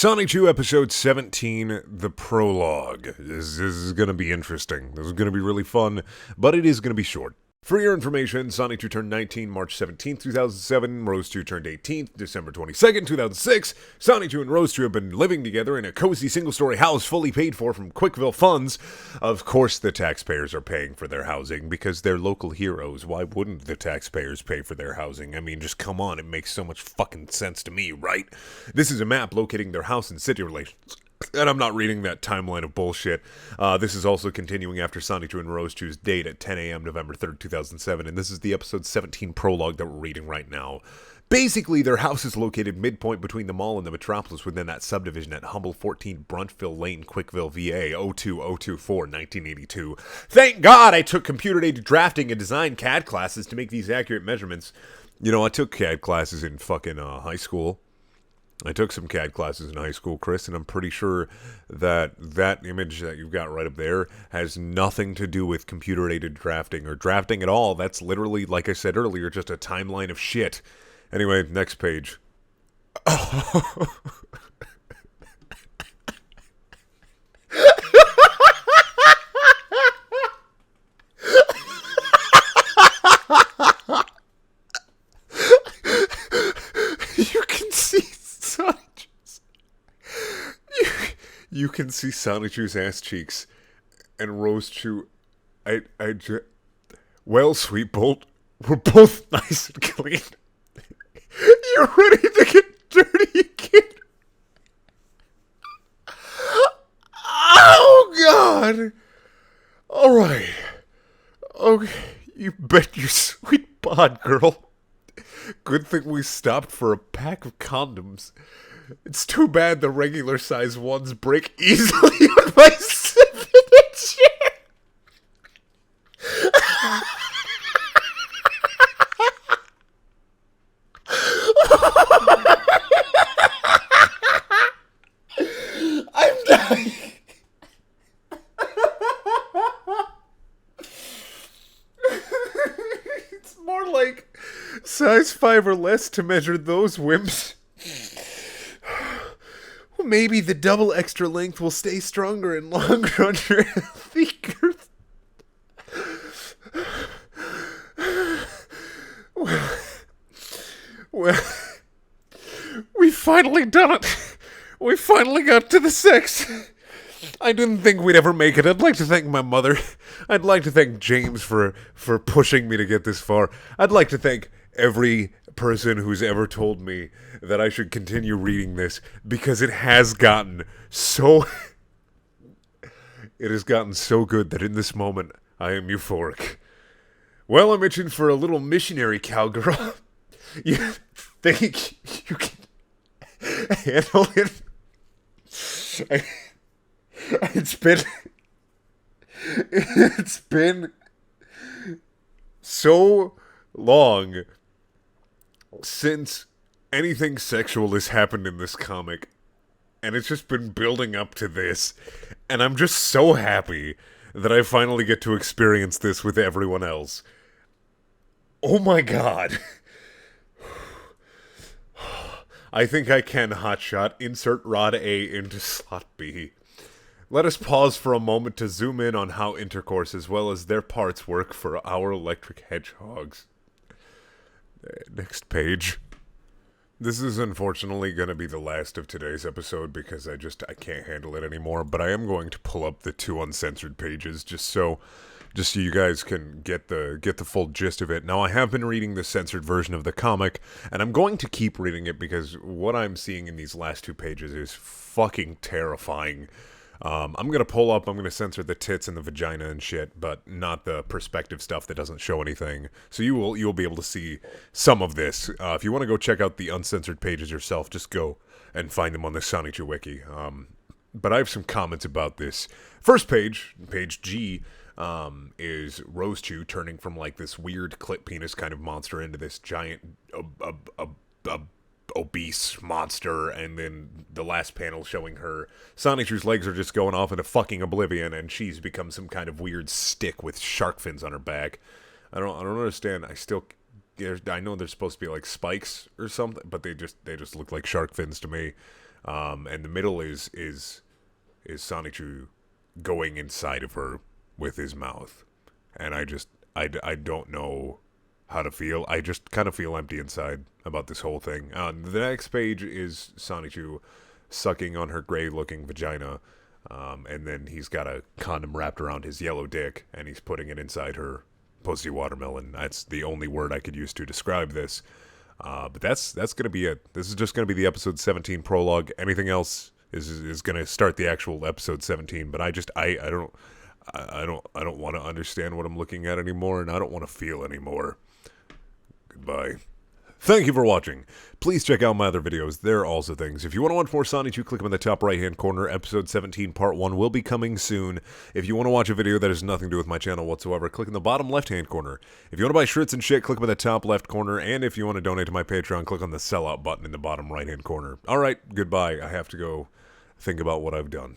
Sonichu episode 17, the Prologue. This is going to be interesting. This is going to be really fun, but it is going to be short. For your information, Sonichu turned 19 March 17th, 2007. Rose 2 turned 18th December 22nd, 2006. Sonichu and Rose 2 have been living together in a cozy single-story house fully paid for from Quickville funds. Of course the taxpayers are paying for their housing because they're local heroes. Why wouldn't the taxpayers pay for their housing? I mean, just come on, it makes so much fucking sense to me, right? This is a map locating their house and city relations. And I'm not reading that timeline of bullshit. This is also continuing after Sonichu and Rose 2's date at 10 a.m. November 3rd, 2007, and this is the episode 17 prologue that we're reading right now. Basically, their house is located midpoint between the mall and the metropolis within that subdivision at Humble 14 Bruntville Lane, Quickville, VA, 02024, 1982. Thank God I took computer-aided drafting and design CAD classes to make these accurate measurements. You know, I took CAD classes in fucking high school. I took some CAD classes in high school, Chris, and I'm pretty sure that that image that you've got right up there has nothing to do with computer-aided drafting or drafting at all. That's literally, like I said earlier, just a timeline of shit. Anyway, next page. You can see Sonichu's ass cheeks and Rose 2. Well, Sweet Bolt, we're both nice and clean. You're ready to get dirty again. Oh, God. All right. Okay, you bet your sweet bod, girl. Good thing we stopped for a pack of condoms. It's too bad the regular size ones break easily on my signature. I'm dying. It's more like size 5 or less to measure those wimps. Maybe the double extra length will stay stronger and longer on your healthy girth. Well, we finally done it. We finally got to the sex. I didn't think we'd ever make it. I'd like to thank my mother. I'd like to thank James for pushing me to get this far. I'd like to thank every person who's ever told me that I should continue reading this, because it has gotten so good that in this moment I am euphoric. Well, I'm itching for a little missionary cowgirl. You think you can handle it? It's been so long since anything sexual has happened in this comic, and it's just been building up to this, and I'm just so happy that I finally get to experience this with everyone else. Oh my God. I think I can hotshot. Insert rod A into slot B. Let us pause for a moment to zoom in on how intercourse as well as their parts work for our electric hedgehogs. Next page. This is unfortunately going to be the last of today's episode because I can't handle it anymore, but I am going to pull up the 2 uncensored pages just so you guys can get the full gist of it. Now, I have been reading the censored version of the comic, and I'm going to keep reading it because what I'm seeing in these last 2 pages is fucking terrifying. I'm going to pull up, I'm going to censor the tits and the vagina and shit, but not the perspective stuff that doesn't show anything. So you'll be able to see some of this. If you want to go check out the uncensored pages yourself, just go and find them on the Sonichu wiki. But I have some comments about this. First page G, is Rose 2 turning from like this weird clip penis kind of monster into this giant obese monster, and then the last panel showing her Sonichu's legs are just going off into fucking oblivion, and she's become some kind of weird stick with shark fins on her back. I don't understand. I know they're supposed to be like spikes or something, but they just look like shark fins to me. And the middle is Sonichu going inside of her with his mouth. And I don't know how to feel. I just kind of feel empty inside about this whole thing. The next page is Sonichu sucking on her gray-looking vagina, and then he's got a condom wrapped around his yellow dick, and he's putting it inside her pussy watermelon. That's the only word I could use to describe this. But that's gonna be it. This is just gonna be the episode 17 prologue. Anything else is gonna start the actual episode 17. But I don't want to understand what I'm looking at anymore, and I don't want to feel anymore. Goodbye. Thank you for watching. Please check out my other videos. There are also things. If you want to watch more Sonichu, click them in the top right-hand corner. Episode 17 Part 1 will be coming soon. If you want to watch a video that has nothing to do with my channel whatsoever, click in the bottom left-hand corner. If you want to buy shirts and shit, click them in the top left corner. And if you want to donate to my Patreon, click on the sellout button in the bottom right-hand corner. Alright, goodbye. I have to go think about what I've done.